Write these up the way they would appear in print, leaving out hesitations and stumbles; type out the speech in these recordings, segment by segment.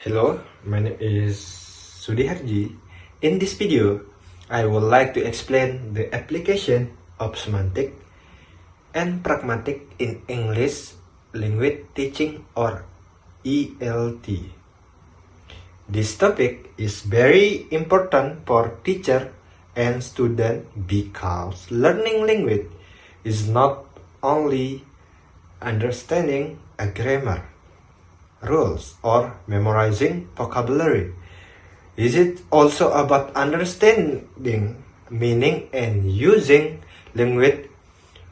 Hello, my name is Sudiharji. In this video, I would like to explain the application of semantic and pragmatic in English language teaching or ELT. This topic is very important for teacher and student because learning language is not only understanding a grammar, rules, or memorizing vocabulary. Is it also about understanding meaning and using language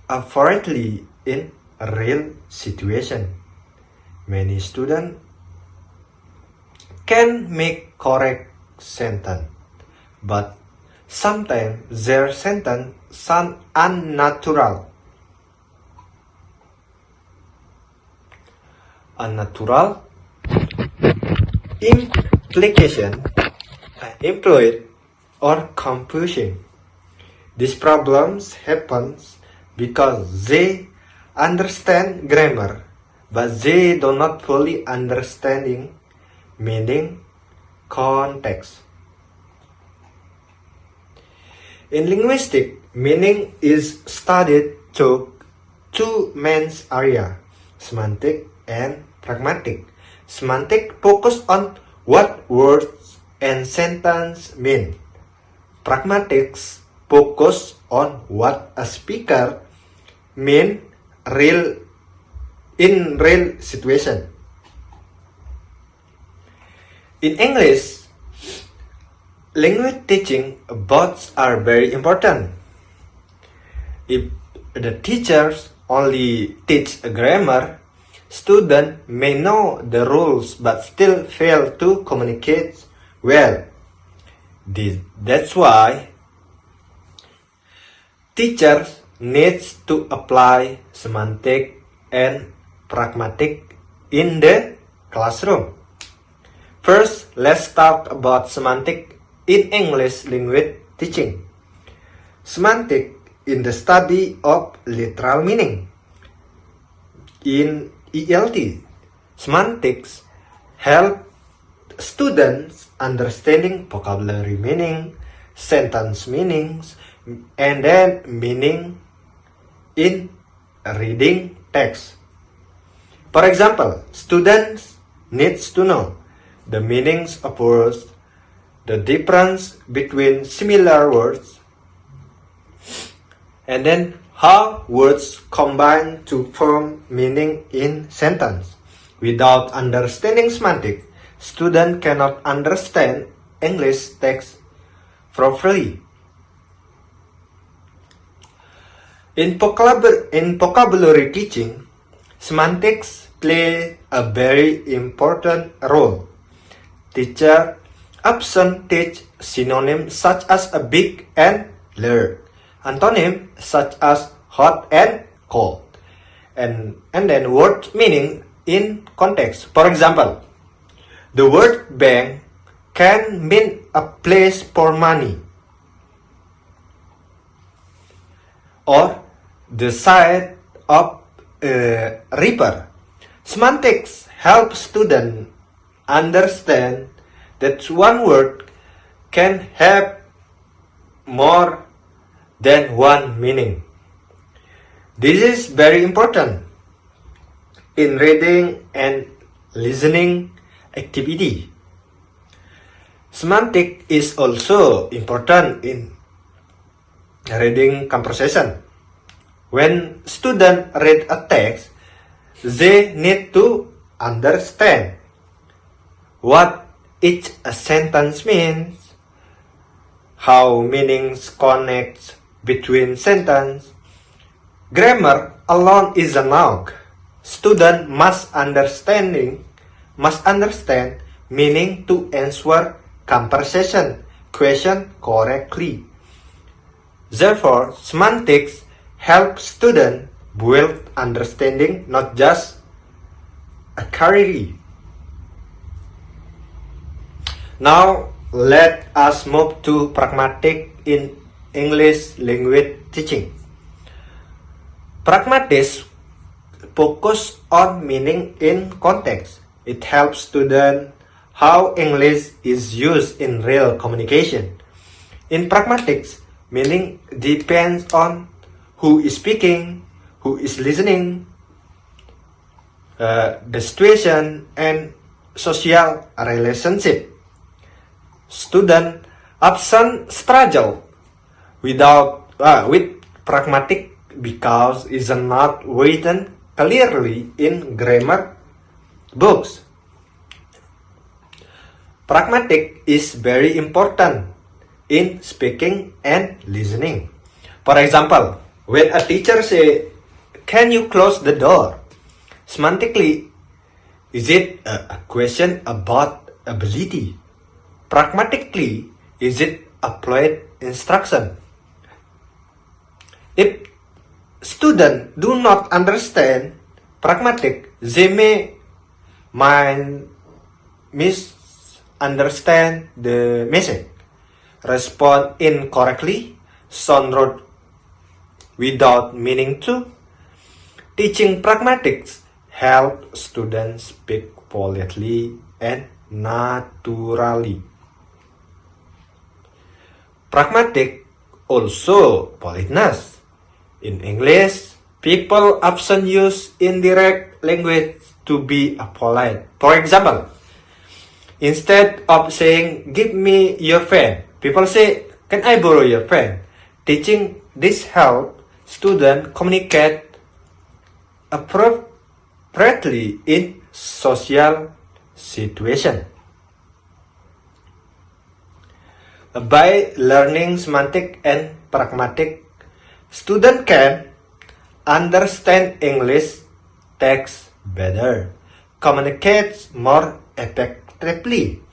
appropriately in a real situation? Many students can make correct sentence, but sometimes their sentence sound unnatural. Unnatural implication, employed, or confusing. These problems happens because they understand grammar, but they do not fully understanding meaning, context. In linguistics, meaning is studied through two main areas, semantic and pragmatic. Semantic focus on what words and sentence mean. Pragmatics focus on what a speaker mean in real situation. In English, language teaching both are very important. If the teachers only teach grammar, students may know the rules but still fail to communicate well. That's why teachers need to apply semantic and pragmatic in the classroom. First, let's talk about semantic in English language teaching. Semantic in the study of literal meaning. In ELT, semantics help students understanding vocabulary meaning, sentence meanings, and then meaning in reading text. For example, students needs to know the meanings of words, the difference between similar words, and then how words combine to form meaning in sentence. Without understanding semantics, students cannot understand English text properly. In vocabulary teaching, semantics play a very important role. Teachers often teach synonyms such as a big and large, antonyms such as hot and cold, and then word meaning in context. For example, the word bank can mean a place for money, or the side of a river. Semantics help students understand that one word can have more than one meaning. This is very important in reading and listening activity. Semantic is also important in reading comprehension. When students read a text, they need to understand what each sentence means, how meanings connect between sentences. Grammar alone is enough. Students must understand meaning to answer conversation question correctly. Therefore, semantics help students build understanding, not just a career. Now, let us move to pragmatic in English language teaching. Pragmatics focus on meaning in context. It helps students how English is used in real communication. In pragmatics, meaning depends on who is speaking, who is listening, the situation, and social relationship. Students often struggle with pragmatic because it is not written clearly in grammar books. Pragmatic is very important in speaking and listening. For example, when a teacher say, "Can you close the door?" Semantically, is it a question about ability? Pragmatically, is it applied instruction? If students do not understand pragmatic, they may misunderstand the message, respond incorrectly, sound rude without meaning to. Teaching pragmatics help students speak politely and naturally. Pragmatic also politeness. In English, people often use indirect language to be polite. For example, instead of saying, "Give me your pen," people say, "Can I borrow your pen?" Teaching this help students communicate appropriately in social situation. By learning semantic and pragmatic, students can understand English text better, communicate more effectively,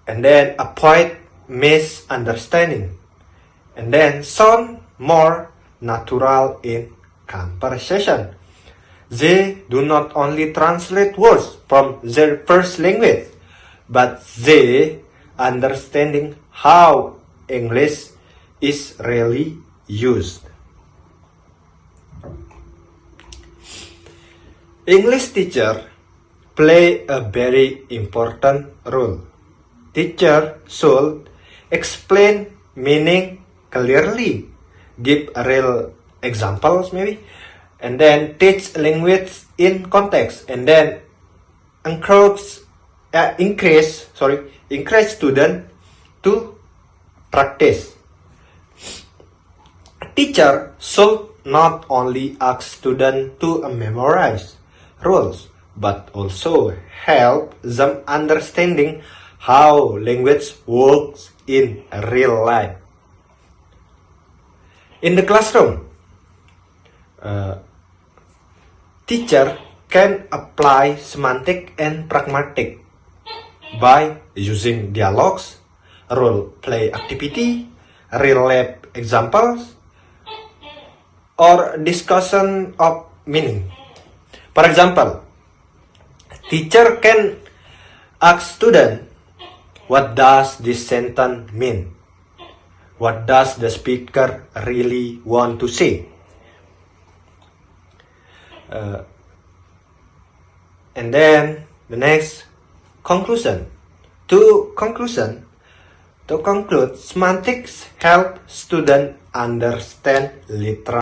and then avoid misunderstanding, and then sound more natural in conversation. They do not only translate words from their first language, but they understanding how English is really used. English teacher play a very important role. Teacher should explain meaning clearly, give real examples maybe, and then teach language in context, and then encourage students to practice. Teacher should not only ask students to memorize rules, but also help them understanding how language works in real life. In the classroom, teacher can apply semantic and pragmatic by using dialogues, role play activity, real life examples, or discussion of meaning. For example, teacher can ask student, "What does this sentence mean? What does the speaker really want to say?" And then the next, conclusion. To conclude, semantics help students understand literal